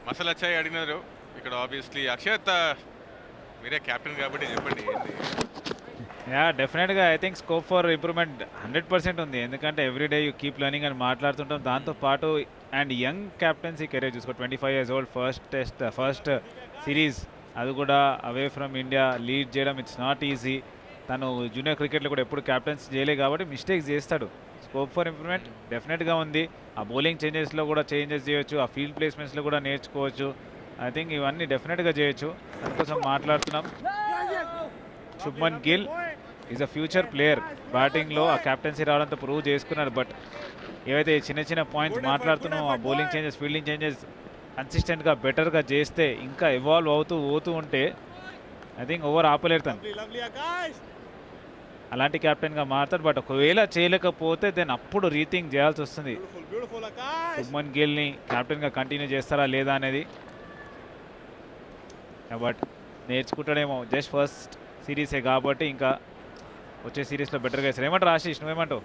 మసాలా చాయ్ అడిగినారు ఇక్కడ ఆబ్వియస్లీ అక్షయత్ మీరే క్యాప్టెన్ కాబట్టి చెప్పండి ఏంది. యా డెఫినెట్గా I think scope for improvement 100% ఉంది. ఎందుకంటే ఎవ్రీడే యూ కీప్ లెర్నింగ్ అని మాట్లాడుతుంటాం. దాంతోపాటు అండ్ యంగ్ క్యాప్టెన్సీ కెరీర్ చూసుకో 25 years old ఫస్ట్ సిరీస్ అది కూడా అవే ఫ్రమ్ ఇండియా లీడ్ చేయడం ఇట్స్ నాట్ ఈజీ. తను జూనియర్ క్రికెట్లో కూడా ఎప్పుడు క్యాప్టెన్స్ చేయలేదు కాబట్టి మిస్టేక్స్ చేస్తాడు. స్కోప్ ఫర్ ఇంప్రూవ్మెంట్ డెఫినెట్గా ఉంది. ఆ బౌలింగ్ చేంజెస్లో కూడా చేంజెస్ చేయొచ్చు, ఆ ఫీల్డ్ ప్లేస్మెంట్స్లో కూడా నేర్చుకోవచ్చు. ఐ థింక్ ఇవన్నీ డెఫినెట్గా చేయొచ్చు. అందుకోసం మాట్లాడుతున్నాం. Shubman Gill is a future player. బ్యాటింగ్లో ఆ క్యాప్టెన్సీ రావడంతో ప్రూవ్ చేసుకున్నాడు. బట్ ఏవైతే చిన్న చిన్న పాయింట్స్ మాట్లాడుతున్నాం, ఆ బౌలింగ్ చేంజెస్, ఫీల్డింగ్ చేంజెస్ కన్సిస్టెంట్గా బెటర్గా చేస్తే ఇంకా ఇవాల్వ్ అవుతూ ఉంటే ఐ థింక్ ఓవర్ ఆపలేరు తను. అలాంటి క్యాప్టెన్గా మారుతాడు. బట్ ఒకవేళ చేయలేకపోతే దెన్ అప్పుడు రీథింక్ చేయాల్సి వస్తుంది. శుభ్మన్ గిల్ని క్యాప్టెన్గా కంటిన్యూ చేస్తారా లేదా అనేది. బట్ నేర్చుకుంటాడేమో. జస్ట్ ఫస్ట్ సిరీసే కాబట్టి ఇంకా వచ్చే సిరీస్లో బెటర్గా వేస్తారు. ఏమంటారు ఆశీష్, నువ్వేమంటావు?